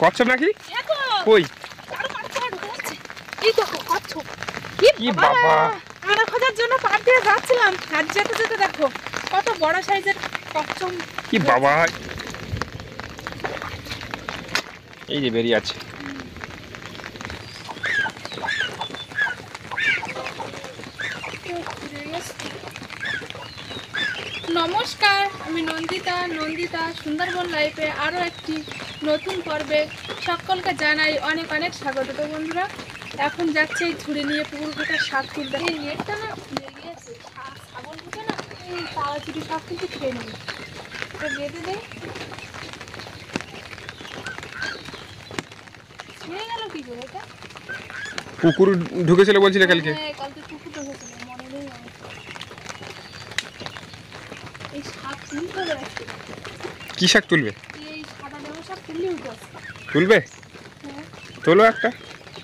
কচ্ছপ নাকি? কই? কি বাবা, আনা খোঁজার জন্য পার দিয়ে যাচ্ছিলাম, আর যেতে যেতে দেখো কত বড় সাইজের কচ্ছপ। কি বাবা, এই যে বেরিয়ে আছে। নমস্কার, আমি নন্দিতা সুন্দরবন লাইফে আরও একটি নতুন পর্বে সকলকে জানাই অনেক অনেক স্বাগত। তো বন্ধুরা, এখন যাচ্ছে এই ঝুড়ি নিয়ে পুকুর ঘাটের শাক তুলতে। এই নেটটা না খুলে গিয়েছে, ছাগল ঢুকে না এই তাড়াতাড়ি শাক কিন্তু খেয়ে নেবে, তো বেঁধে দেয়। ছেড়ে গেল কি করে এটা? পুকুর ঢুকেছিল বলছিলে কালকে? হ্যাঁ, কালকে পুকুর ঢুকেছিল, মনে নেই আমার। এই শাক তুলতে হবে। কি শাক তুলবে? এই সাদা লেবু শাক তুললে উঠে আসে। তুলবে? হ্যাঁ, তোলো একটা।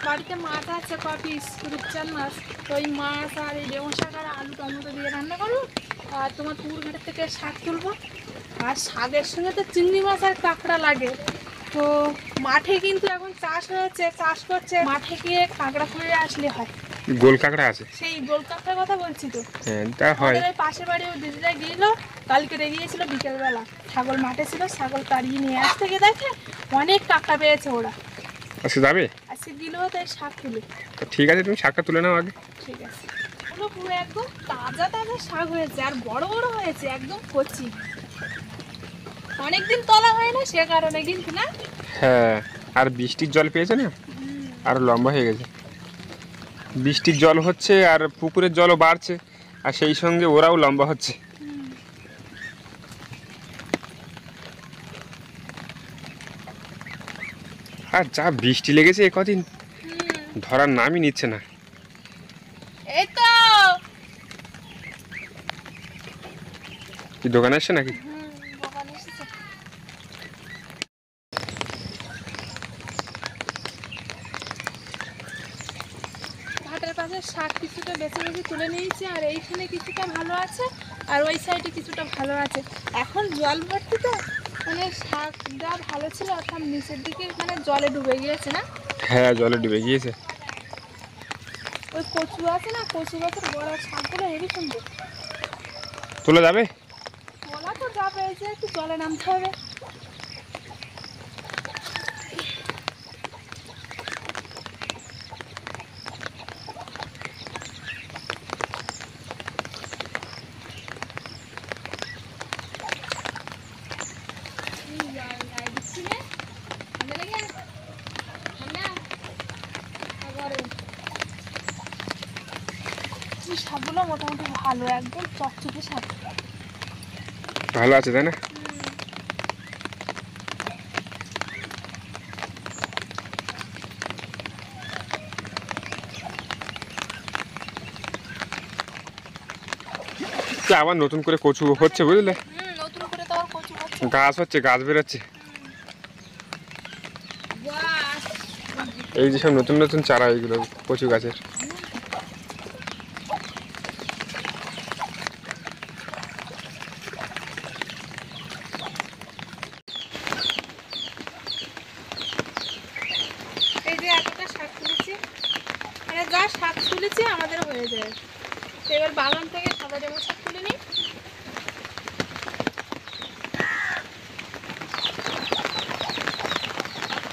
বাড়িতে মাছ আছে কপিস, রূপচাঁদ মাছ, তো ওই মাছ আর এই লেবু শাক আর আলু টমেটো দিয়ে রান্না করবো, আর তোমার পুকুর ঘাটের থেকে শাক তুলবো। আর শাকের সঙ্গে তো চিংড়ি মাছ আর কাঁকড়া লাগে। তো মাঠে কিন্তু এখন চাষ হয়েছে, চাষ করছে, মাঠে গিয়ে কাঁকড়া খুঁড়ে আসলে হয়। গোল কাঁকড়া আছে? সেই গোল কাঁকড়ার কথা বলছি তো। হ্যাঁ, তা হয়। আমাদের ওই পাশের বাড়ি ওই দিদিরা গিয়েছিল, কালকে গিয়েছিল বিকেলবেলা, ছাগল মাঠে ছিল, ছাগল তাড়িয়ে নিয়ে আসতে গিয়ে দেখে অনেক কাঁকড়া পেয়েছে ওরা। আচ্ছা, যাবে? আজকে দিলেও তাই শাক তুলে। তো ঠিক আছে, তুমি শাকটা তুলে নাও আগে। ঠিক আছে। পুরো পুরো একদম তাজা তাজা শাক হয়েছে, আর বড় বড় হয়েছে, একদম কচি। অনেকদিন তোলা হয় না, সে কারণে কিন্তু না। হ্যাঁ, আর বৃষ্টির জল পেয়েছে না, আর লম্বা হয়ে গেছে। বৃষ্টির জল হচ্ছে আর পুকুরের জলও বাড়ছে, আর সেই সঙ্গে ওরাও লম্বা হচ্ছে। আর যা বৃষ্টি লেগেছে এ কদিন, ধরার নামই নিচ্ছে না। এই তো কি দোকানে আসছে নাকি? দোকানে এসেছে। ঘাটের পাশে শাক কিছুটা বেছে বেছে তুলে নিয়েছি, আর এইখানে কিছুটা ভালো আছে, আর ওই সাইডে কিছুটা ভালো আছে। এখন জল ভর্তি তো, মানে শাকটা ভালো ছিল, এখন নিচের দিকে মানে জলে ডুবে গিয়েছে না। হ্যাঁ, জলে ডুবে গিয়েছে। ওই কচু আছে না, কচু গাছের বড় শাকগুলো হেবি সুন্দর। তোলা যাবে? তোলা তো যা পেয়েছে, একটু জলে নামতে হবে। শাকগুলো মোটামুটি ভালো, একদম চকচকে শাক। ভালো আছে তাই না? আবার নতুন করে কচু হচ্ছে, বুঝলে? নতুন করে তো কচু হচ্ছে, গাছ হচ্ছে, গাছ বেরোচ্ছে। এই যে সব নতুন নতুন চারা, এইগুলো কচু গাছের। এই যে এতটা শাক তুলেছি, মানে যা শাক তুলেছি আমাদের হয়ে যায়। তো এবার বাগান থেকে সাদা লেবু শাক তুলে নিই।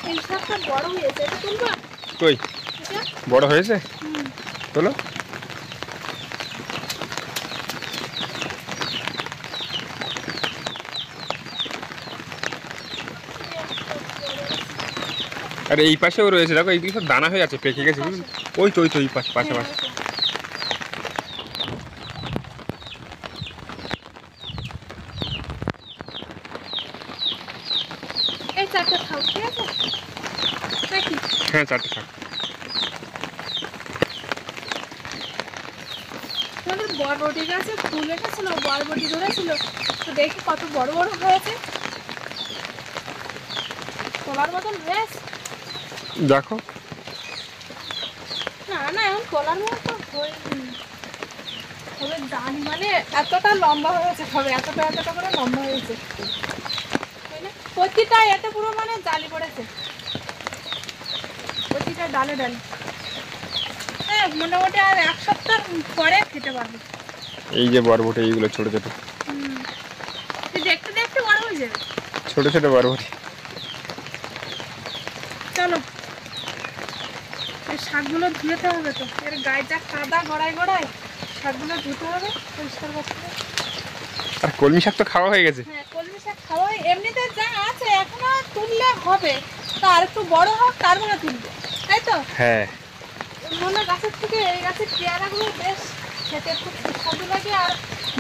এই শাকটা বড় হয়েছে, এটা তুলবা? কই এটা বড় হয়েছে? তোলো। আর এই পাশেও রয়েছে, দেখো এইগুলো সব দানা হয়ে আছে, পেকে গেছে, বুঝলি? ওই তো এই পাশে পাশে। এই চারটে খাও, ঠিক আছে নাকি? হ্যাঁ, চারটে থাক। আমাদের বরবটি গাছে ফুল এসেছিল, বরবটি ধরেছিল, তো দেখি কত বড় বড় হয়েছে, তোলার মতন হয়েছে। দেখো, না না, এখন তোলার মতো হয়নি, তবে জানি মানে এতটা লম্বা হয়েছে, হবে এতটা করে লম্বা হয়েছে, তাই না? প্রতিটা এতে পুরো মানে জালি পড়েছে। জমিটায় ডালে ডালে। হ্যাঁ, মোটামুটি আর 1 সপ্তাহ পরে খেতে পারবো। এই যে বরবটি, এইগুলো ছোট ছোট দেখতে দেখতে বড় হয়ে যাবে। ছোট ছোট বরবটি। চলো, এই শাকগুলো ধুতে হবে তো, এর গায়ে যা কাদা গড়ায় গড়ায়, শাকগুলো ধুতে হবে পরিষ্কার করতে হবে। আর কলমি শাক তো খাওয়া হয়ে গেছে। হ্যাঁ, কলমি শাক খাওয়া হয়, এমনিতে যা আছে এখনো তুললে হবে, তা আর একটু বড় হোক তারপরে তুলবে, তাই তো? হ্যাঁ, মনে গাছের থেকে এই গাছের পেয়ারাগুলো বেশ খেতে খুব সুস্বাদু লাগে, আর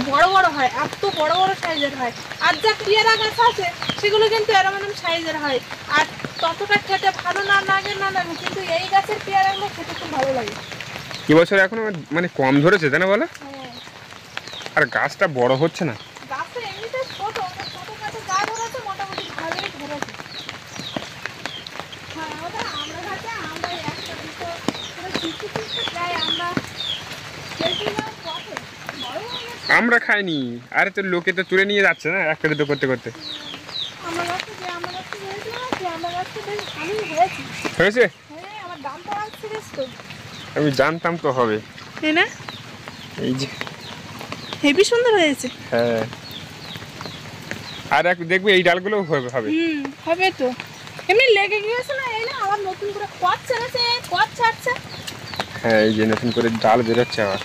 বড় বড় হয়, এত বড় বড় সাইজের হয়। আর যা পেয়ারা গাছ আছে সেগুলো কিন্তু এরকম সাইজের হয়, আর ততটা খেতে ভালো না লাগে, কিন্তু এই গাছের পেয়ারাগুলো খেতে খুব ভালো লাগে। এবছর এখনো মানে কম ধরেছে, তাই না বলো? হ্যাঁ, আর গাছটা বড় হচ্ছে না। গাছে এমনিতে ছোট ছোট গাছে যা ধরেছে মোটামুটি ভালোই ধরেছে। হ্যাঁ, ওটা আমরা গাছে আমরা একটা দুটো করে কিছু কিছু প্রায় আমরা কেটেছিলাম পথে, বড় হয়ে গেছে। আমরা খাইনি, আরে তো লোকে তো তুলে নিয়ে যাচ্ছে না একটা দুটো করতে করতে। আমার গাছে যে আমার গাছে হয়েছিল না, সে আমার গাছটা বেশ ভালোই হয়েছে। হয়েছে? হ্যাঁ, আমার দামটা আসছে বেশ তো, আমি জানতাম তো হবে। তাই না? এই যে, হেবি সুন্দর হয়েছে। হ্যাঁ, আর একটু দেখবি এই ডালগুলো হবে হবে। হবে তো, এমনি লেগে গিয়েছে না, এই না আবার নতুন করে কচ ছেড়েছে, কচ ছাড়ছে। হ্যাঁ, এই যে নতুন করে ডাল বেরোচ্ছে আবার।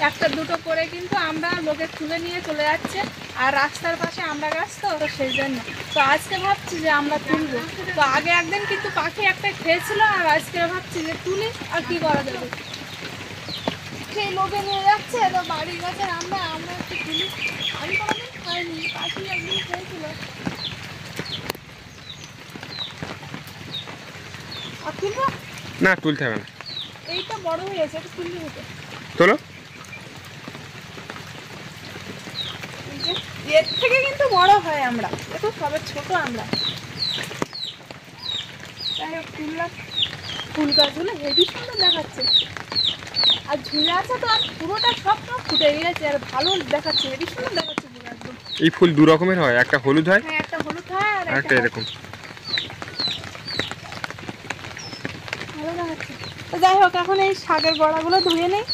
একটা দুটো করে কিন্তু আমরা লোকে তুলে নিয়ে চলে যাচ্ছে, আর রাস্তার পাশে আমরা গাছ তো সেই জন্য। তো আজকে ভাবছি যে আমরা তুলবো, তো আগে একদিন কিন্তু পাখি একটা খেয়েছিল, আর আজকে ভাবছি যে তুলি আর কি করা যাবে, সেই লোকে নিয়ে যাচ্ছে তো বাড়ির গাছে আমরা একটু তুলি। আমি কোনোদিন খাইনি, পাখি একদিন খেয়েছিল। আর তুলবো না, তুলতে হবে না। এইটা বড় হয়ে গেছে, এটা তুললে হতো। তোলো। এই যে, এর থেকে কিন্তু বড় হয় আমরা, একটু সবে ছোট আমরা। যাই হোক, তুললাম। ফুল গাছগুলো হেভি সুন্দর দেখাচ্ছে, আর ঝুলে আছে তো, আর পুরোটা সব ফুটে গিয়েছে, আর ভালো দেখাচ্ছে, হেভি সুন্দর দেখাচ্ছে পুরো একদম। এই ফুল দু রকমের হয়, একটা হলুদ হয় হ্যাঁ, একটা হলুদ হয় আর আর একটা এরকম। ভালো দেখাচ্ছে। তো যাই হোক, এখন এই শাকের বড়াগুলো ধুয়ে নেই।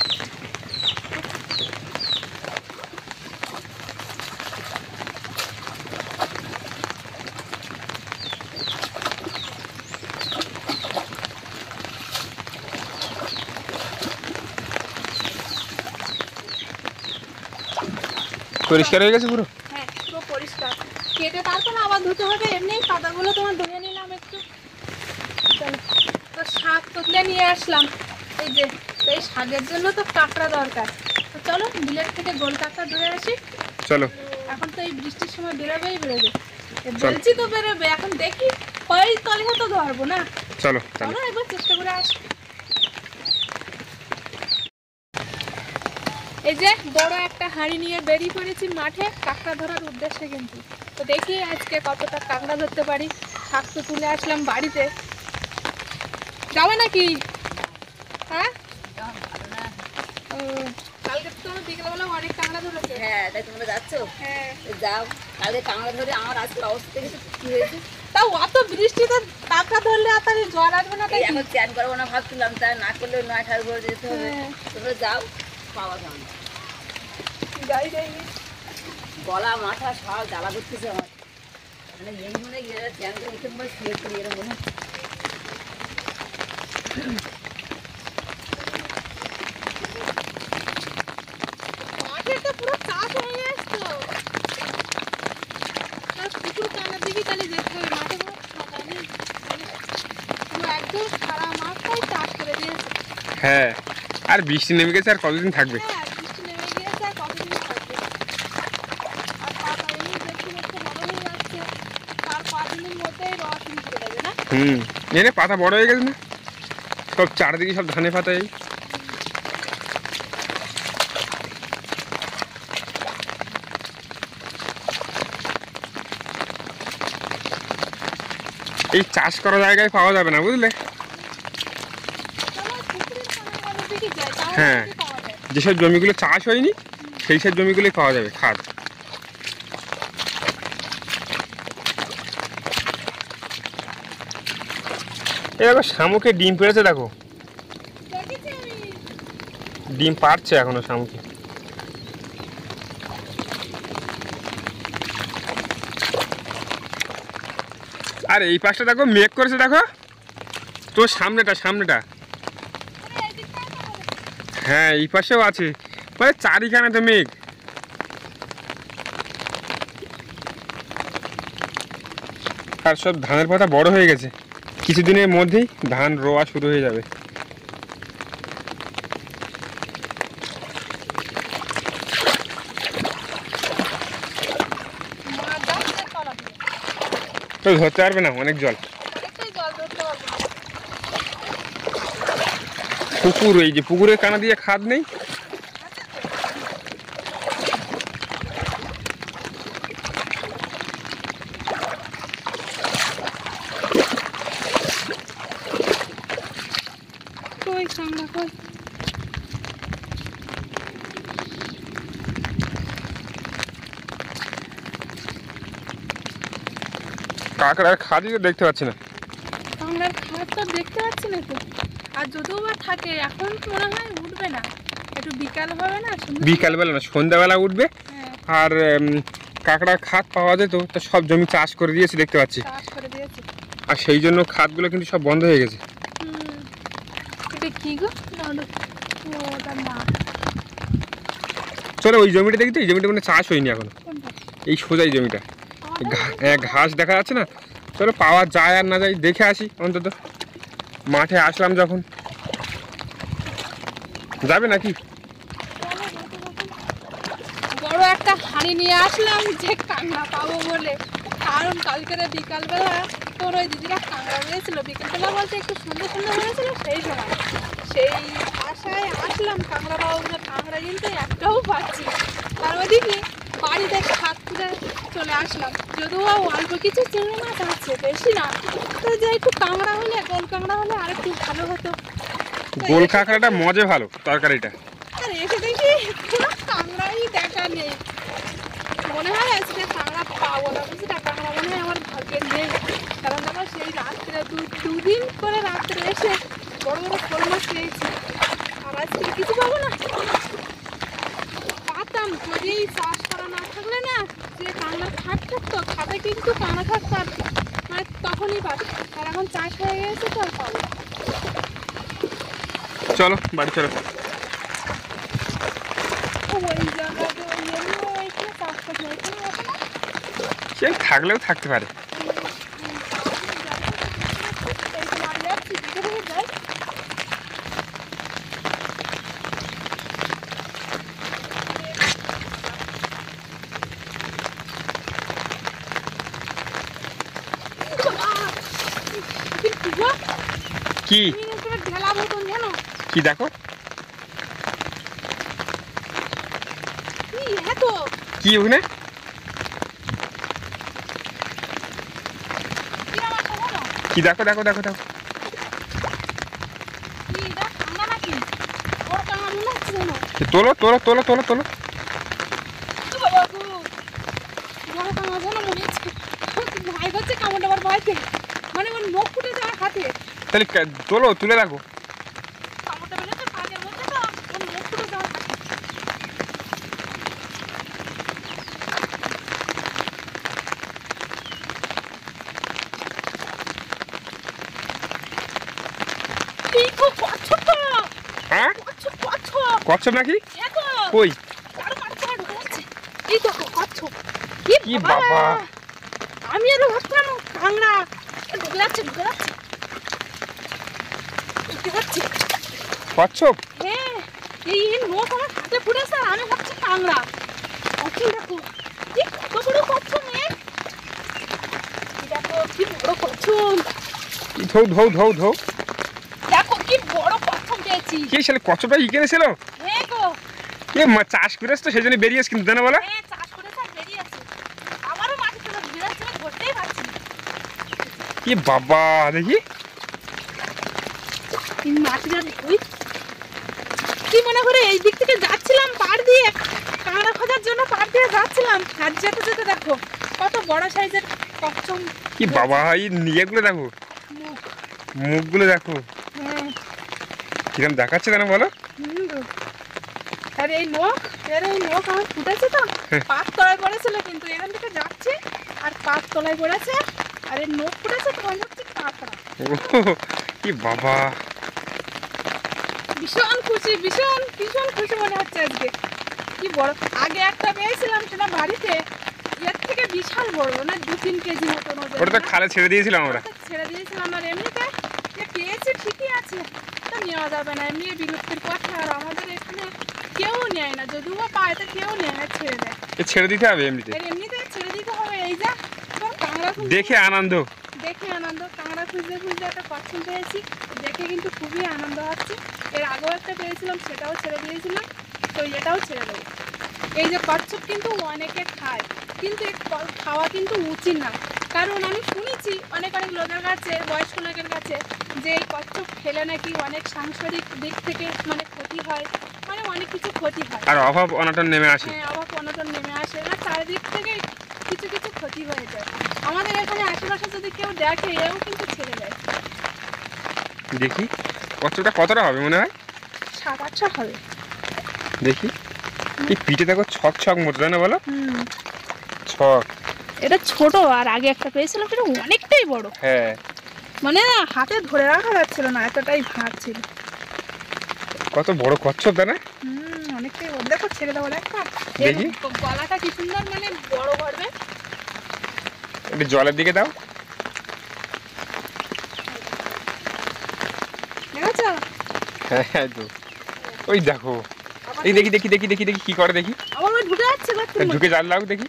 পরিষ্কার হয়ে গেছে পুরো। হ্যাঁ, পুরো পরিষ্কার, কেটে তারপর আবার ধুতে হবে। এমনি পাতাগুলো তোমার ধুয়ে নিলাম একটু। চলো, তো শাক তুলে নিয়ে আসলাম। এই যে, তো এই শাকের জন্য তো কাঁকড়া দরকার, তো চলো বিলের থেকে গোল কাঁকড়া ধরে আসি। চলো। এখন তো এই বৃষ্টির সময় বেরোবেই বেরোবে, বলছি তো বেরোবে, এখন দেখি ওই তলে তো ধরবো না। চলো চলো একবার চেষ্টা করে আসি। এই যে বড় একটা হাঁড়ি নিয়ে বেরিয়ে পড়েছি মাঠে কাঁকড়া ধরার উদ্দেশ্যে, কিন্তু তো দেখি আজকে কতটা কাঁকড়া ধরতে পারি। শাক তো তুলে আসলাম বাড়িতে, যাবে নাকি? হ্যাঁ, ও, কালকে তো বিকেলবেলা অনেক কাঁকড়া ধরেছে। হ্যাঁ, তাই তোমরা যাচ্ছ? হ্যাঁ, যাও, কালকে কাঁকড়া ধরে আমার আজকের অবস্থা দেখেছো কি হয়েছে? তাও অত বৃষ্টিতে কাঁকড়া ধরলে আর তাহলে জল আসবে না, তাই এই এখন চ্যান করবো না ভাবছিলাম, তাই না করলে 9-8 ভরে যেতে হবে। হ্যাঁ। তোমরা যাও, পাওয়া যাবে না। যাই যাই। গলা মাথা সব জ্বালা করতেছে আমার, মানে এই মনে গিয়ে চ্যান করে উঠে মনে শুয়ে পড়ি এরকম মনে হচ্ছে। মাঠে তো পুরো চাষ হয়ে গেছে তো, আর পুকুর কানার দিকে তাহলে যেতে হবে, মাঠে কোনো ফাঁকা নেই, পুরো একদম সারা মাঠটাই চাষ করে দিয়েছে। হ্যাঁ, আর বৃষ্টি নেমে গেছে, আর কতদিন থাকবে? হ্যাঁ, বৃষ্টি নেমে গিয়েছে, আর কতদিন থাকবে? আর পাতা এমনি দেখতে দেখতে বড় হয়ে যাচ্ছে, আর 5 দিনের মধ্যেই রস নিতে দেবে না। এনে পাতা বড় হয়ে গেছে না, সব চারদিকে সব ধানে পাতা। এই চাষ করা জায়গায় পাওয়া যাবে না, বুঝলে? চলো পুকুরের কানার দিকে যাই, তাহলে হ্যাঁ, বেশি পাওয়া যায়। যেসব জমিগুলো চাষ হয়নি সেই সব জমিগুলোই পাওয়া যাবে খাদ। এই দেখো শামুকে ডিম পেড়েছে, দেখো দেখেছি আমি। ডিম পাড়ছে এখনো শামুকে। আর এই পাশটা দেখো মেঘ করেছে, দেখো তো সামনেটা সামনেটা। আরে এই দিকটা তো বলে। হ্যাঁ এই পাশেও আছে, মানে চারিখানে তো মেঘ। আর সব ধানের পাতা বড় হয়ে গেছে, কিছুদিনের মধ্যেই ধান রোয়া শুরু হয়ে যাবে। মা যাচ্ছে তলা দিয়ে। তো ধরতে পারবে না, অনেক জল। অনেকটাই জল ধরতে পারবো না। পুকুর, এই যে পুকুরের কানা দিয়ে খাদ নেই। কই কাঁকড়া কই? কাঁকড়ার খাদই তো দেখতে পাচ্ছি না। কাঁকড়ার খাট তো দেখতে পাচ্ছি না তো। আর যদিও বা থাকে এখন মনে হয় উঠবে না, একটু বিকাল হবে না সন্ধ্যা। বিকালবেলা না, সন্ধ্যাবেলা উঠবে। হ্যাঁ, আর কাঁকড়ার খাদ পাওয়া যেত, তো সব জমি চাষ করে দিয়েছে দেখতে পাচ্ছি। চাষ করে দিয়েছে। আর সেই জন্য খাদগুলো কিন্তু সব বন্ধ হয়ে গেছে। হুম, এটা কি গো? না, ওটা মাছ। চলো ওই জমিটা দেখি তো, এই জমিটা মানে চাষ হয়নি এখনো, কোনটা? এই সোজা এই জমিটা। ঘাস দেখা যাচ্ছে না, চলো পাওয়া যায় আর না যায় দেখে আসি অন্তত। মাঠে আসলাম যখন, যাবে নাকি? বড় একটা হাঁড়ি নিয়ে আসলাম যে কাঁকড়া পাবো বলে, কারণ কালকের বিকালবেলা তোর ওই দিদিরা কাঁকড়া হয়েছিল, বিকালবেলা বলতে একটু সুন্দর সুন্দর হয়েছিল সেই সময়, সেই আশায় আসলাম কাঁকড়া পাবো বলে। কাঁকড়া কিন্তু একটাও পাচ্ছি না। তার ওদিকে বাড়িতে খাট তুলে চলে আসলাম, যদিও অল্প কিছু চিংড়ি মাছ আছে, বেশি না। তো যে একটু কাঁকড়া হলে, গোল কাঁকড়া হলে আর একটু ভালো হতো। গোল কাঁকড়াটা মজে ভালো তরকারিটা। আর এসে দেখি কোনো কাঁকড়াই দেখা নেই। মনে হয় আজকে কাঁকড়া পাবো না, বুঝলি? কাঁকড়া মনে হয় আমার ভাগ্যে নেই। কারণ দেখো সেই রাত্রে দুদিন করে রাত্রে এসে বড় বড় শোল মাছ পেয়েছি, আর আজকে কিছু পাবো না। পাতাম যদি চাষ করা না থাকলে না, যে কাঁকড়ার খাট থাকতো, খাটে কিন্তু কাঁকড়া থাকতো আর কি, মানে তখনই পাতাম। আর এখন চাষ হয়ে গেছে তো আর পাবো না। চলো বাড়ি চলো। ওই জায়গাতে ওই এমনি ওইখানে চাষ করছে, ওইখানে ওঠে না। সে থাকলেও থাকতে পারে। কি কি দেখো, কি ওখানে? কি দেখো দেখো দেখো দেখো, তোলো তোলো তোলো তোলো তোলো। মানে ওর মুখ ফুটে যাওয়ার হাতে তাহলে তোলো, তুলে রাখো। কামড়টা বেরোচ্ছে কাজের মধ্যে, তো ওর মুখ ফুটে যাওয়ার হাতে। এই তো কচ্ছপ তো, হ্যাঁ কচ্ছপ কচ্ছপ। কচ্ছপ নাকি? হ্যাঁ তো, কই? বড় মাছটা ঢুকে যাচ্ছে। এই তো কচ্ছপ। কি বাবা! আমি আরো ভাবছিলাম কাঁকড়া, ঢুকে যাচ্ছে ঢুকে যাচ্ছে ঢুকে যাচ্ছে। কচ্ছপ? হ্যাঁ, এই নোট আমার হাতে ফুটেছে আর আমি ভাবছি কাঁকড়া। কচ্ছপ দেখো, কি কত বড় কচ্ছপ মেয়ে! দেখো কি বড় কচ্ছপ, ধৌ ধৌ ধৌ ধৌ। দেখো কি বড় কচ্ছপ পেয়েছি। কি শালে কচ্ছপটা ইকেনে ছিল? হ্যাঁ গো, এ চাষ করেছ তো সেই জন্য বেরিয়েছ কিন্তু, জানো বলো? হ্যাঁ চাষ করেছে আর বেরিয়ে আছে। আমারও মাটি থেকে ঘুরে যাচ্ছে, আমি ধরতেই পারছি না। কি বাবা, দেখি এই মাটিটা ধুই। কি মনে করে এই দিক থেকে যাচ্ছিলাম পাড় দিয়ে, কাঁকড়া খোঁজার জন্য পাড় দিয়ে যাচ্ছিলাম, আর যেতে যেতে দেখো কত বড় সাইজের কচ্ছপ। কি বাবা, এই নিয়েগুলো দেখো। মুখ মুখগুলো দেখো হ্যাঁ কিরম দেখাচ্ছে কেন বলো? গো। আর এই নোখ আমার ফুটেছে তো পাত তলায় পড়েছিল, কিন্তু এখান থেকে যাচ্ছে আর পাত তলায় পড়েছে আর এই নোখ ফুটেছে তো মনে হচ্ছে কাঁকড়া। কি বাবা, ভীষণ খুশি মনে হচ্ছে আজকে। কি বড়, আগে একটা পেয়েছিলাম সেটা বাড়িতে, এর থেকে বিশাল বড়, না 2-3 কেজি মতন ওজন। ওটা তো খালে ছেড়ে দিয়েছিলাম আমরা। ওটা ছেড়ে দিয়েছিলাম। আর এমনিতে যে পেয়েছি ঠিকই আছে, তা নেওয়া যাবে না, এমনি বিলুপ্তির পথে। আর আমাদের এখানে কেউ নেয় না, যদিও পায় তো কেউ নেয় না, ছেড়ে দেয়। ছেড়ে দিতে হবে এমনিতে, আর এমনিতে ছেড়ে দিতে হবে। এই যা তোর কাঁকড়া খুঁজতে দেখে আনন্দ। কাঁকড়া খুঁজতে একটা কচ্ছপ পেয়েছি, দেখে কিন্তু খুবই আনন্দ হচ্ছে। এর আগেও একটা পেয়েছিলাম, সেটাও ছেড়ে দিয়েছিলাম, তো এটাও ছেড়ে দেবো। এই যে কচ্ছপ কিন্তু অনেকে খায়, কিন্তু খাওয়া কিন্তু উচিত না। কারণ আমি শুনেছি অনেক লোকের কাছে, বয়স্ক লোকের কাছে, যে এই কচ্ছপ খেলে নাকি অনেক সাংসারিক দিক থেকে মানে ক্ষতি হয়, মানে অনেক কিছু ক্ষতি হয়। আর অভাব অনটন নেমে আসে। হ্যাঁ, অভাব অনটন নেমে আসে, আর চারিদিক থেকে কিছু কিছু ক্ষতি হয়ে যায়। আমাদের এখানে আশেপাশে যদি কেউ দেখে, এও কিন্তু ছেড়ে দেয়। দেখি কচ্ছপটা কতটা হবে মনে হয়? 7-8টা হবে। দেখি এই পিঠে দেখো ছক ছক মতো, তাই না বলো? ছক। এটা ছোট, আর আগে একটা পেয়েছিলাম সেটা অনেকটাই বড়, হ্যাঁ মানে হাতে ধরে রাখা যাচ্ছিল না, এতটাই ভার ছিল। কত বড় কচ্ছপ, তাই না? অনেকটাই বড়। দেখো ছেড়ে দেবো, দেখো দেখি। গলাটা কি সুন্দর, মানে বড় করবে। একটু জলের দিকে দাও। দেখেছো? হ্যাঁ তো ওই দেখো, এই দেখি দেখি দেখি দেখি দেখি কি করে দেখি। আবার ওই ঢুকে যাচ্ছে গর্তের মধ্যে। ঢুকে জাল লাগ দেখি।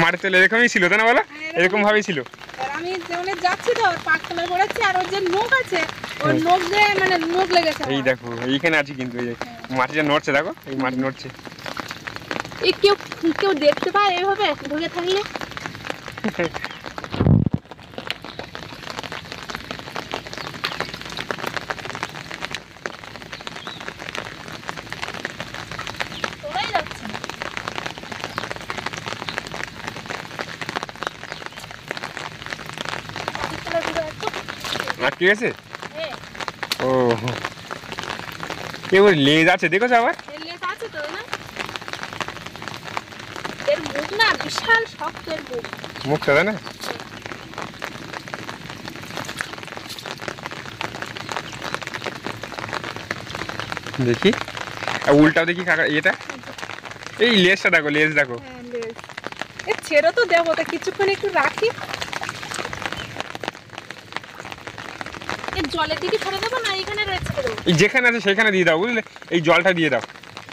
মাটিতে এরকমই ছিল, তাই না বলো? এরকম ভাবেই ছিল। আর আমি যেমন যাচ্ছি তো পাকতলায় পড়েছি, আর ওর যে নখ আছে, ওর নখ দিয়ে মানে নখ লেগেছে। এই দেখো এইখানে আছে কিন্তু, এই যে মাটিটা নড়ছে, দেখো এই মাটি নড়ছে। এই কেউ দেখতে পায় এভাবে ঢুকে থাকলে? তোরাই যাচ্ছে না। পাকতলায় ঢুকে একটু। আটকে গেছে। হ্যাঁ, ও এবার লেজ আছে, দেখো আবার। এর লেজ আছে তো, না? এর মুখ না বিশাল শক্ত, এর মুখ। মুখটা, তাই না? দেখি আর উল্টাও দেখি কাকা, এটা এই লেজটা দেখো, লেজ দেখো। হ্যাঁ, লেজ। এ ছেড়ে তো দেবো, তা কিছুক্ষণ একটু রাখি। এর জলের দিকে ছেড়ে দেবো না এখানে ছেড়ে দেবো? এই যেখানে আছে সেখানে দিয়ে দাও, বুঝলে? এই জলটা দিয়ে দাও,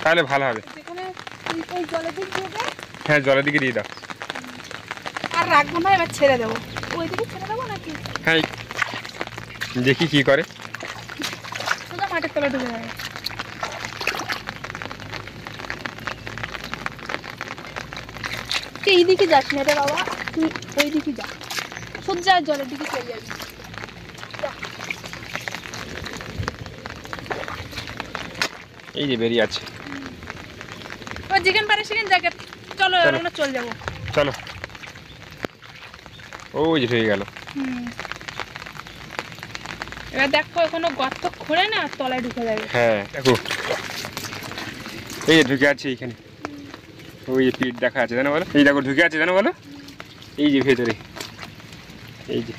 তাহলে ভালো হবে। যেখানে এই জলের দিকে দিয়ে দেয়। হ্যাঁ জলের দিকে দিয়ে দাও। আর রাখবো না, এবার ছেড়ে দেবো। ওই দিকে ছেড়ে দেবো নাকি? হ্যাঁ দেখি কি করে। সোজা মাটির তলায় ঢুকে যাবে। এইদিকে যাস না রে বাবা, তুই ওই দিকে যা, সোজা জলের দিকে চলে যাবি। এই যে বেরিয়ে আছে। ও যেখানে পারে সেখানে জায়গা। চলো আমরা চলে যাবো। চলো, ওই যে হয়ে গেল। এবার দেখো কোনো গর্ত খুঁড়ে না তলায় ঢুকে যাবে। হ্যাঁ দেখো এই যে ঢুকে আছে এইখানে, ওই যে পিঠ দেখা আছে, জানো বলো? এই দেখো ঢুকে আছে, জানো বলো? এই যে ভেতরে, এই যে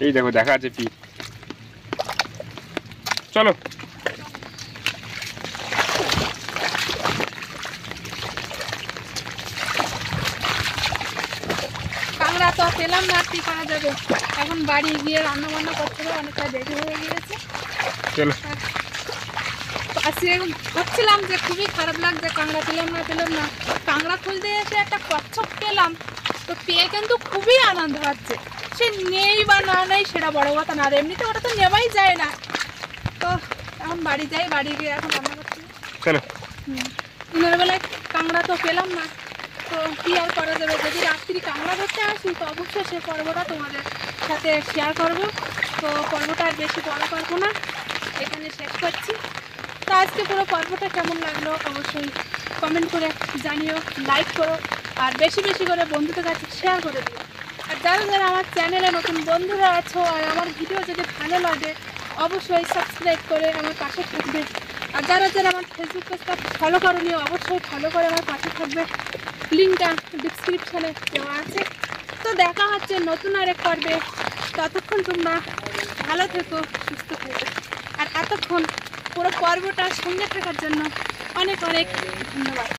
এই দেখো দেখা আছে পিঠ। চলো কাঁকড়া তো পেলাম না, কি করা যাবে? এখন বাড়ি গিয়ে রান্না বান্না করতে হবে, অনেকটা দেরি হয়ে গিয়েছে। চলো। আজকে ভাবছিলাম যে খুবই খারাপ লাগছে, কাঁকড়া পেলাম না। কাঁকড়া খুঁজতে এসে একটা কচ্ছপ পেলাম, তো পেয়ে কিন্তু খুবই আনন্দ হচ্ছে। সে নেই বা না নেই সেটা বড় কথা না, আর এমনিতে ওটা তো নেওয়াই যায় না। তো এখন বাড়ি যাই, বাড়ি গিয়ে এখন রান্না করতে হবে। চলো। দিনের বেলায় কাঁকড়া তো পেলাম না, তো কী আর করা যাবে? যদি রাত্রি কাঁকড়া ধরতে আসি তো অবশ্যই সে পর্বটা তোমাদের সাথে শেয়ার করব। তো পর্বটা আর বেশি বড় করবো না, এখানে শেষ করছি। তো আজকে পুরো পর্বটা কেমন লাগলো অবশ্যই কমেন্ট করে জানিও, লাইক করো, আর বেশি বেশি করে বন্ধুদের কাছে শেয়ার করে দিও। আর যারা যারা আমার চ্যানেলে নতুন বন্ধুরা আছো আর আমার ভিডিও যদি ভালো লাগে অবশ্যই সাবস্ক্রাইব করে আমার পাশে থাকবে। আর যারা যারা আমার ফেসবুক পেজটা ফলো করনি অবশ্যই ফলো করে আমার পাশে থাকবে, লিঙ্কটা ডিসক্রিপশানে দেওয়া আছে। তো দেখা হচ্ছে নতুন আরেক পর্বে, ততক্ষণ তোমরা ভালো থেকো, সুস্থ থেকো। আর এতক্ষণ পুরো পর্বটা সঙ্গে থাকার জন্য অনেক অনেক ধন্যবাদ।